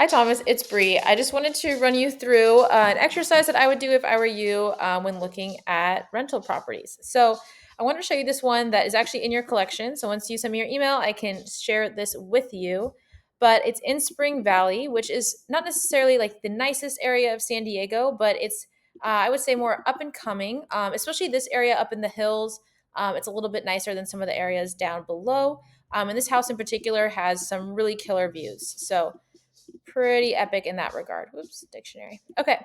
Hi, Thomas. It's Bree. I just wanted to run you through an exercise that I would do if I were you when looking at rental properties. So, I want to show you this one that is actually in your collection. So, once you send me your email, I can share this with you. But it's in Spring Valley, which is not necessarily like the nicest area of San Diego, but it's, I would say, more up and coming, especially this area up in the hills. It's a little bit nicer than some of the areas down below. And this house in particular has some really killer views. So, pretty epic in that regard. Whoops, dictionary. Okay.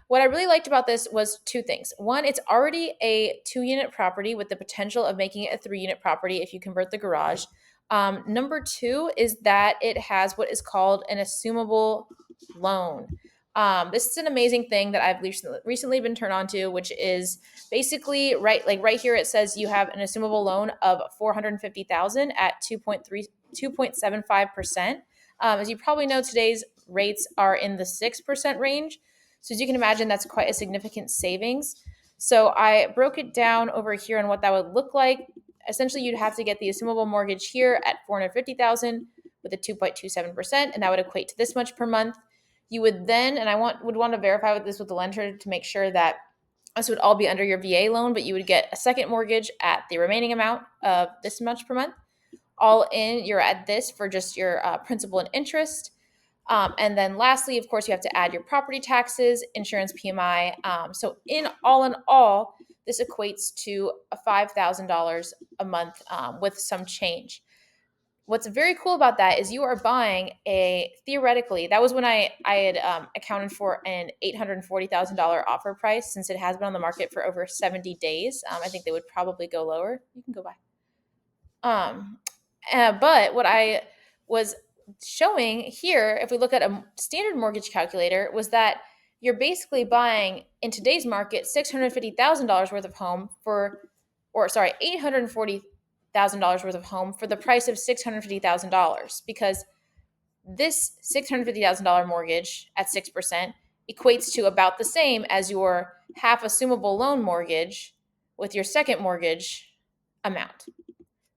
What I really liked about this was two things. One, it's already a 2 unit property with the potential of making it a 3 unit property if you convert the garage. Number two is that it has what is called an assumable loan. This is an amazing thing that I've recently been turned on to, which is basically right here. It says you have an assumable loan of 450,000 at 2.75%. As you probably know, today's rates are in the 6% range. So as you can imagine, that's quite a significant savings. So I broke it down over here on what that would look like. Essentially, you'd have to get the assumable mortgage here at 450,000 with a 2.27%, and that would equate to this much per month. You would then, and would want to verify with this with the lender to make sure that this would all be under your VA loan, but you would get a second mortgage at the remaining amount of this much per month. All in, you're at this for just your principal and interest. And then lastly, of course, you have to add your property taxes, insurance, PMI. So in all, this equates to $5,000 a month with some change. What's very cool about that is you are buying theoretically, that was when I had accounted for an $840,000 offer price, since it has been on the market for over 70 days. I think they would probably go lower. You can go by. But what I was showing here, if we look at a standard mortgage calculator, was that you're basically buying in today's market $650,000 worth of home $840,000 worth of home for the price of $650,000, because this $650,000 mortgage at 6% equates to about the same as your half assumable loan mortgage with your second mortgage amount.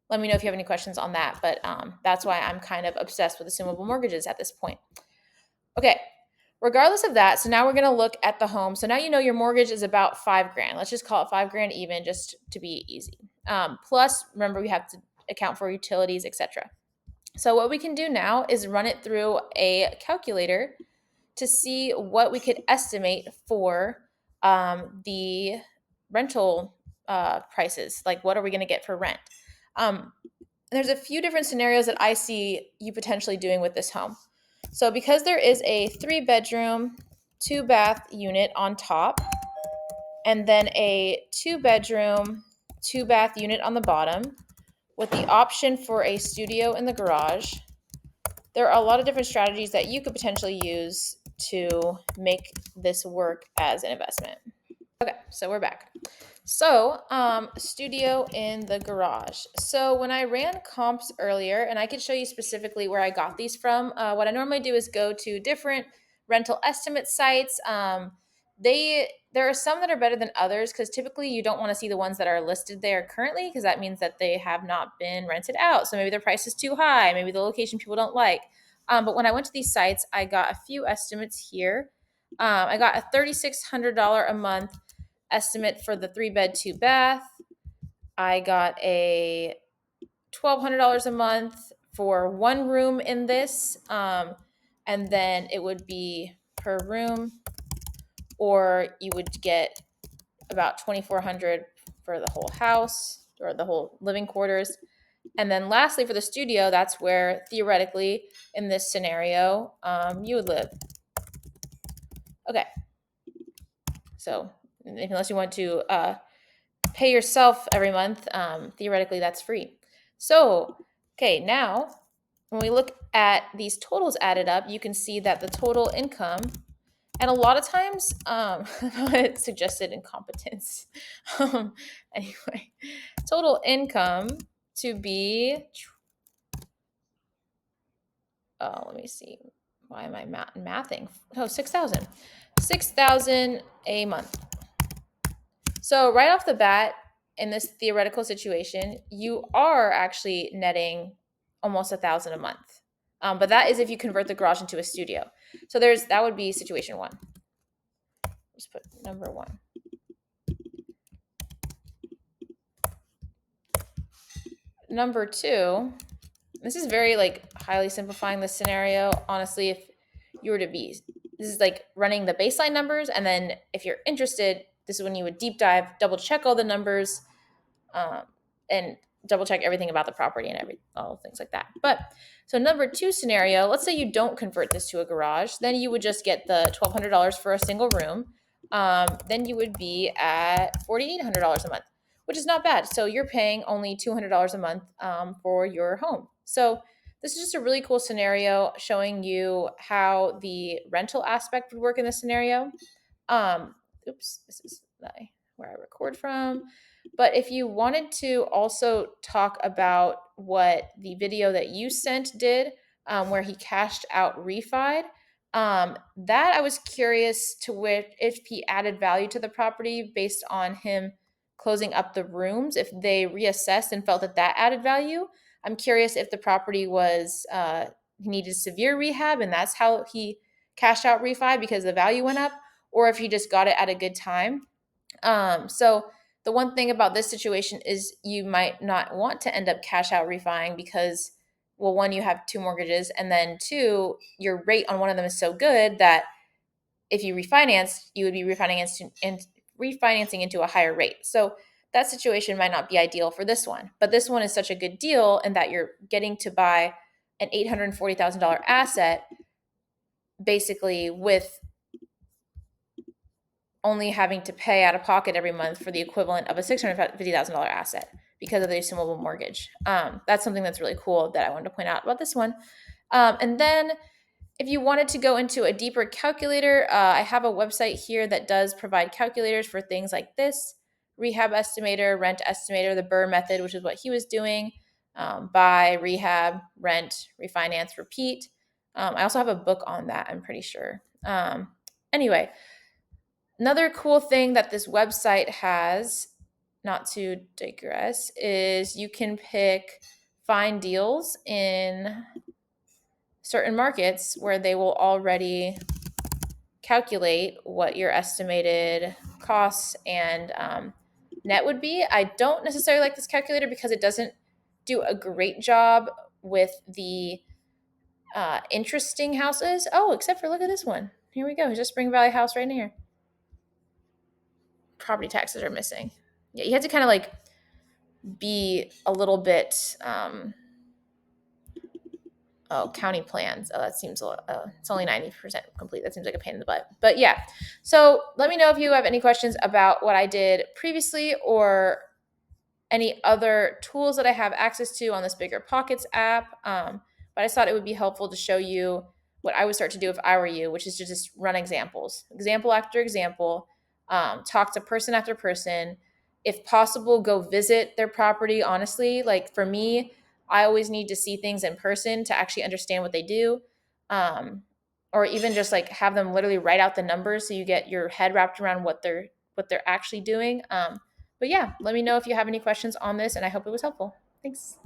Let me know if you have any questions on that, but that's why I'm kind of obsessed with assumable mortgages at this point. Okay, regardless of that, so now we're going to look at the home. So now you know your mortgage is about $5,000. Let's just call it $5,000 even, just to be easy. Plus, remember, we have to account for utilities, etc. So what we can do now is run it through a calculator to see what we could estimate for the rental prices. Like, what are we going to get for rent? There's a few different scenarios that I see you potentially doing with this home. So because there is a 3-bedroom, 2-bath unit on top, and then a 2-bedroom, 2-bath unit on the bottom, with the option for a studio in the garage, there are a lot of different strategies that you could potentially use to make this work as an investment. Okay, so we're back. So, studio in the garage. So when I ran comps earlier, and I could show you specifically where I got these from, what I normally do is go to different rental estimate sites. There are some that are better than others, because typically you don't want to see the ones that are listed there currently, because that means that they have not been rented out. So maybe their price is too high, maybe the location people don't like. But when I went to these sites, I got a few estimates here. I got a $3,600 a month estimate for the 3-bed, 2-bath. I got a $1,200 a month for one room in this. And then it would be per room, or you would get about $2,400 for the whole house or the whole living quarters. And then lastly, for the studio, that's where theoretically in this scenario, you would live. Okay. So unless you want to pay yourself every month, theoretically that's free. So, okay, now when we look at these totals added up, you can see that the total income, and a lot of times it suggested incompetence. Anyway, total income to be, let me see, why am I mathing? Oh, 6,000. 6,000 a month. So right off the bat, in this theoretical situation, you are actually netting almost 1,000 a month. But that is if you convert the garage into a studio. So that would be situation one. Just put number one. Number two, this is very like highly simplifying the scenario. Honestly, if you were to be, this is like running the baseline numbers, and then if you're interested, this is when you would deep dive, double check all the numbers, um, and double check everything about the property and all things like that. But so number two scenario, let's say you don't convert this to a garage, then you would just get the $1,200 for a single room. Then you would be at $4,800 a month, which is not bad. So you're paying only $200 a month for your home. So this is just a really cool scenario showing you how the rental aspect would work in this scenario. Um, Oops, this is where I record from. But if you wanted to also talk about what the video that you sent did, where he cashed out refied, that I was curious to which if he added value to the property based on him closing up the rooms, if they reassessed and felt that that added value. I'm curious if the property was he needed severe rehab and that's how he cashed out refi because the value went up, or if he just got it at a good time. So the one thing about this situation is you might not want to end up cash out refining because, well, one, you have two mortgages, and then two, your rate on one of them is so good that if you refinance, you would be refinancing into a higher rate. So that situation might not be ideal for this one. But this one is such a good deal in that you're getting to buy an $840,000 asset basically with only having to pay out of pocket every month for the equivalent of a $650,000 asset because of the assumable mortgage. That's something that's really cool that I wanted to point out about this one. And then if you wanted to go into a deeper calculator, I have a website here that does provide calculators for things like this: rehab estimator, rent estimator, the Burr method, which is what he was doing, buy, rehab, rent, refinance, repeat. I also have a book on that, I'm pretty sure. Anyway, another cool thing that this website has, not to digress, is you can find deals in certain markets where they will already calculate what your estimated costs and net would be. I don't necessarily like this calculator because it doesn't do a great job with the interesting houses. Oh, except for look at this one. Here we go. Here's a Spring Valley house right here. Property taxes are missing. Yeah, you have to kind of like be a little bit county plans. Oh, that seems it's only 90% complete. That seems like a pain in the butt. But yeah, so let me know if you have any questions about what I did previously or any other tools that I have access to on this Bigger Pockets app. But I just thought it would be helpful to show you what I would start to do if I were you, which is to just run example after example, talk to person after person. If possible, go visit their property. Honestly, like for me, I always need to see things in person to actually understand what they do. Or even just like have them literally write out the numbers so you get your head wrapped around what they're actually doing. But yeah, let me know if you have any questions on this, and I hope it was helpful. Thanks.